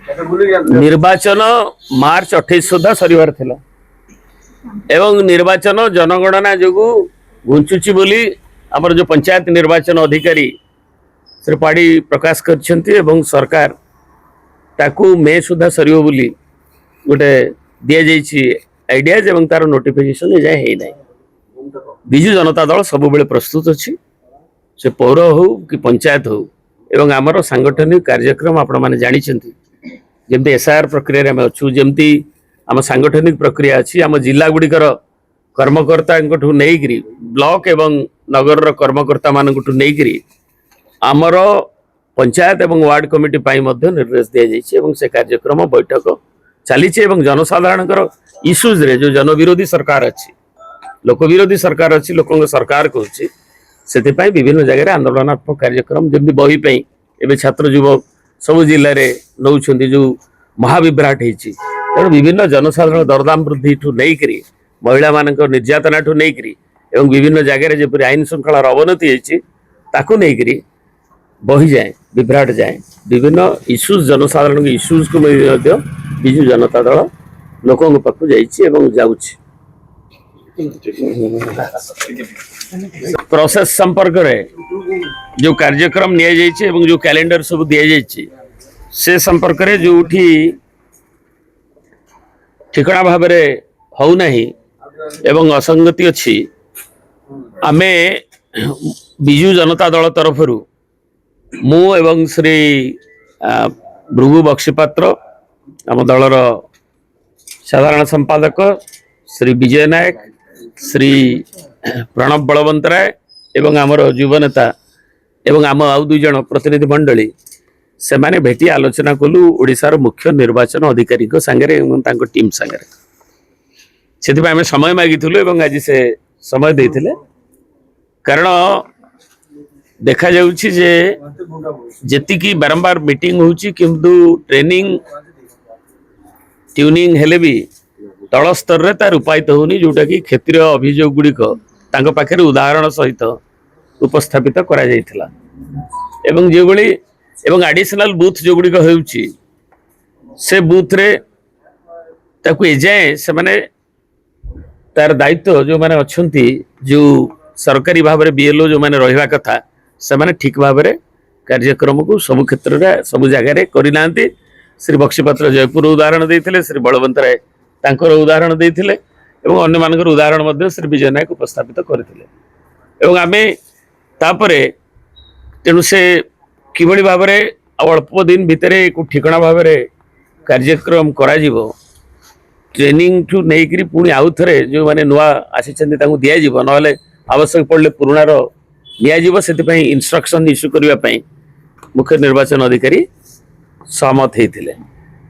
निर्वाचन मार्च 28 सुधा सरिवार थिला एवं निर्वाचन जनगणना जो घुंचुची बोली आमर जो पंचायत निर्वाचन अधिकारी श्री पाड़ी प्रकाश कर सरकार ताकू मे सुधा सरियो बोली गोटे दि जाइए आइडियाज एवं तार नोटिफिकेशन जाए है ना। विजु जनता दल सब बेले प्रस्तुत अच्छी से पौर हो कि पंचायत हो एवं आमर सांगठनिक कार्यक्रम आपण मैंने जानते जमती एसआईआर प्रक्रिया आम अच्छू जमती आम सांगठनिक प्रक्रिया अच्छी आम जिला गुड़िकर कर्मकर्ता नहीं ब्लॉक एवं नगर कर्मकर्ता मानू नहीं आमर पंचायत एवं वार्ड कमिटी निर्देश दि जाइए से कार्यक्रम बैठक चली जनसाधारण इश्यूज रे जो जनविरोधी सरकार अच्छी लोक विरोधी सरकार अच्छी लोक सरकार कहूँ से विभिन्न जगह आंदोलनात्मक कार्यक्रम जमी बही एवं छात्र युवक सब जिले में नौ जो महाविभ्राट हो विभिन्न जनसाधारण दरदाम वृद्धि ठू नहीं महिला मान निर्यातना ठू नहीं विभिन्न जगह जपरी आईन श्रृंखलार अवनति नहीं बही जाए विभ्राट जाए विभिन्न इश्यूज जनसाधारण इश्यूज को विजु जनता दल लोकों पाखु जाऊँगी प्रोसेस संपर्क में जो कार्यक्रम नि जो कैलेंडर सब दि जाइए से संपर्क में जो ठिकणा भाव होना एवं असंगति अच्छी आमे विजु जनता दल तरफ मु एवं श्री भृगु बक्षीपात्र आम दलर साधारण संपादक श्री विजय नायक श्री प्रणव बलवंत राय एवं आमर युव नेता एवं आम आउ दुई जन प्रतिनिधि मंडली से माने भेटी आलोचना कलु ओडिशार मुख्य निर्वाचन अधिकारी सांगे टीम सांगे से आम समय मागिलु एवं आज से समय देते कारण देखा जाउछि जे जेतिकी बारंबार मीटिंग होउछि किंतु ट्रेनिंग ट्यूनिंग हेले भी तल स्तर रे तार रूपायित होनी जोटा कि क्षेत्रीय अभियोग गुड़िक पाखे उदाहरण सहित उपस्थापित करा जाइथिला एवं जो बड़ी एवं एडिशनल बूथ जो गुड़िक होउछि से बूथ रे ताकू एजाए से माने तार दायित्व जो माने अछंती जो सरकारी भाव में बीएलओ जो माने रहिबा कथा से माने ठीक भाव में कार्यक्रम को सब क्षेत्र में सब जगह करना। श्री बक्षीपात्र जयपुर उदाहरण देते श्री बलवंत राय तांकर उदाहरण देते अन्य मानकर उदाहरण श्री विजय नायक उपस्थापित करते आमे तापरे तेणु से किभली भाव में अल्प दिन भितर ठिकणा भाव में कार्यक्रम करा ट्रेनिंग ठू नहीं पुणी आउ थे जो मैंने नुआ आसी दि ना आवश्यक पड़े पुराणार नि इंस्ट्रक्शन इश्यू करने मुख्य निर्वाचन अधिकारी सहमत होते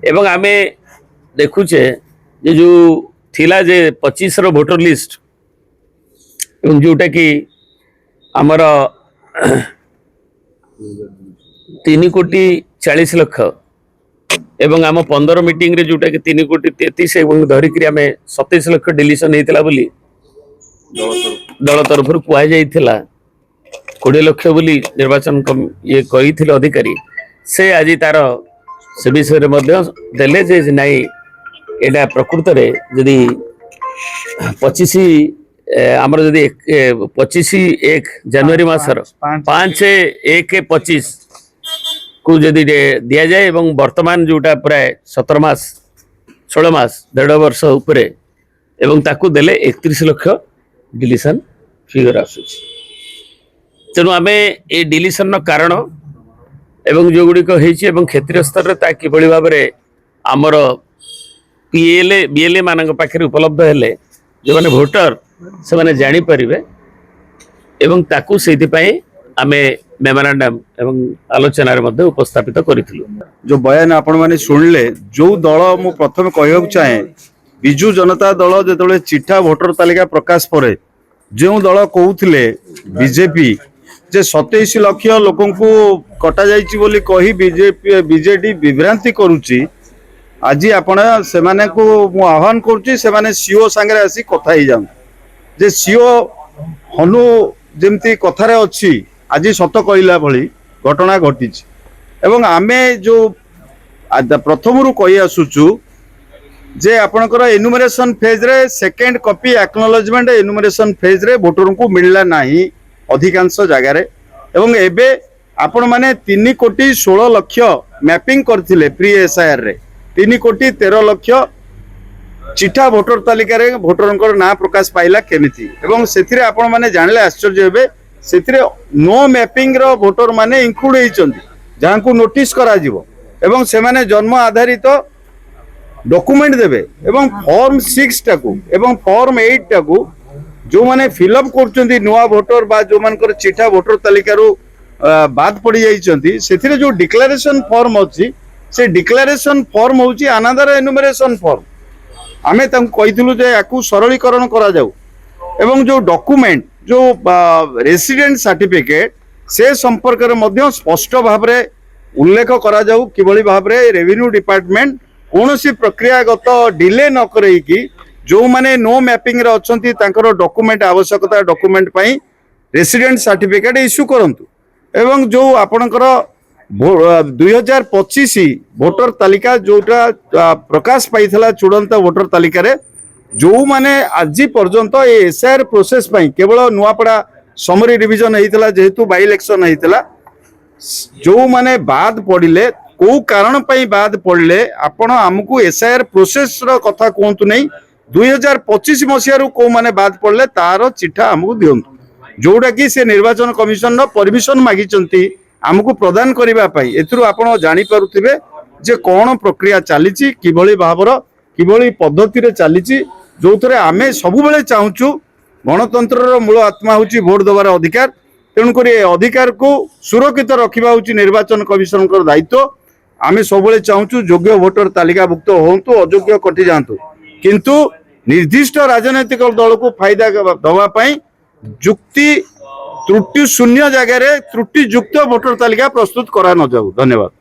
एवं आमे देखुचे ये जो थिला जे 25 भोटर लिस्ट एवं जोटा कि आमर 3,40,00,000 एवं आम 15 मीटिंग रे जोटा कि 3,33,00,000 एवं धरिक आम 27 लाख डिलीशन होता बोली दल तरफ कह जाइथिला 20 लाख बोली निर्वाचन ये कही अधिकारी से आज तार से विषय देले जे नाई एटा प्रकृत रे जदि 25 आमर जदि 25/1 जनवरी मासर 5/1/25 को जदि दिया जाए एवं वर्तमान जोटा प्राय 17 मास 16 मास 1.5 वर्ष उपरे एवं ताकू देले 31 लाख डिलीशन फिगर आसुची तेणु आम ए डिलीशन कारण एवं जो गुड़िक एवं क्षेत्रीय स्तर में किभली भाव में आमर पीएलए बीएलए मान पाखे उपलब्ध हेले जो मैंने भोटर से मैंने जानीपर एवं ताकू से आमे मेमोरांडम एवं आलोचना उपस्थापित करूँ। जो बयान आपण मैंने शुणिले जो दल मु प्रथम कहूँ चाहे विजु जनता दल जो चिठा भोटर तालिका प्रकाश पर जो दल कहते बीजेपी जे 27 लाख लोक कटा जाइए कही बीजेपी बीजेडी विभ्रांति करुच्ची आज आपण से मु आह्वान करुच्ची से सीओ सांगे आसी कथा ही जान जे सीओ हनु जमती कथार अच्छी आज सत कहला भली घटना घटी एवं आमे जो प्रथम कही आसुचु जे आपणकर एनुमरेशन फेज रे second copy acknowledgement enumeration phase रे वोटर को मिलला नाही अधिकांश जगार एवं एबे आपण माने 3 कोटी 16 लक्ष मैपिंग करथिले प्री एसआईआर रे 3 कोटी 13 लक्ष चिठा भोटर तालिका रे भोटरंकर ना प्रकाश पाइला केमिति एवं सेथिरे आपण माने जानले आश्चर्य हेबे सेथिरे नो मैपिंग रो भोटर माने इंक्लूड हेचंती जहां को नोटिस करा जिवो एवं से माने जन्म आधारित डॉक्यूमेंट देबे एवं फॉर्म 6 टाकू एवं फॉर्म 8 टाकू जो माने फिलअप करचंती नुवा भोटर बा जो मानकर चिठा भोटर तालिका रो बाद पड़ी जाइछंती सेथिरे जो डिक्लेरेशन फॉर्म अछि से डिक्लेरेशन फॉर्म होची अनदर एनुमरेशन फॉर्म आमे तम कहितलु जे याकू सरलीकरण करा जाऊ एवं जो डॉक्यूमेंट जो रेसिडेंट सर्टिफिकेट से संपर्क रे मध्य स्पष्ट भाव रे उल्लेख करा जाऊ किबळी भाव रे रेवेन्यू डिपार्टमेंट कोनोसी प्रक्रियागत डिले न करई कि जो माने नो मैपिंग रे अछंती तांकर डॉक्यूमेंट आवश्यकता डॉक्यूमेंट पई रेसिडेंट सर्टिफिकेट इश्यू करंतु एवं जो आपणकर 2025 भोटर तालिका जोटा प्रकाश पाइथला चूड़ांत भोटर तालिका रे जो माने आज पर्यंत ए एसआईआर प्रोसेस पई केवल नुआपड़ा समरी डिवीजन हेइतला जेहेतु बाई इलेक्शन हेइतला जो माने बाद पड़िले को कारण पई बाद पड़ले आपण हमकू एसआईआर प्रोसेस रो कथा कोंतु नै 2025 मसिया रो को माने बाद पड़ले तार चिठा हमकू दियंतु जोड़ा कि से निर्वाचन कमिशन रो परमिशन मागी चंती हमकू प्रदान करिबा पई एथुरु आपण जानि पारुथिबे जे कोन प्रक्रिया चलीची किभଳି भाबर किभଳି पद्धति रे चलीची जोथरे आमे सब बेले चाहूचु गणतंत्र रो मूल आत्मा होची वोट देवार अधिकार तेणु करी अधिकार को सुरक्षित रखिबा होची निर्वाचन कमिशन कर दायित्व आमे सब बेले चाहूचु योग्य वोटर तालिकाभुक्त होंतु अयोग्य कटि जांतु किंतु निर्दिष्ट राजनैतिक दल को फायदा दवा पई जुक्ति त्रुटि शून्य जगह त्रुटि युक्त वोटर तालिका प्रस्तुत करा न जाऊ। धन्यवाद।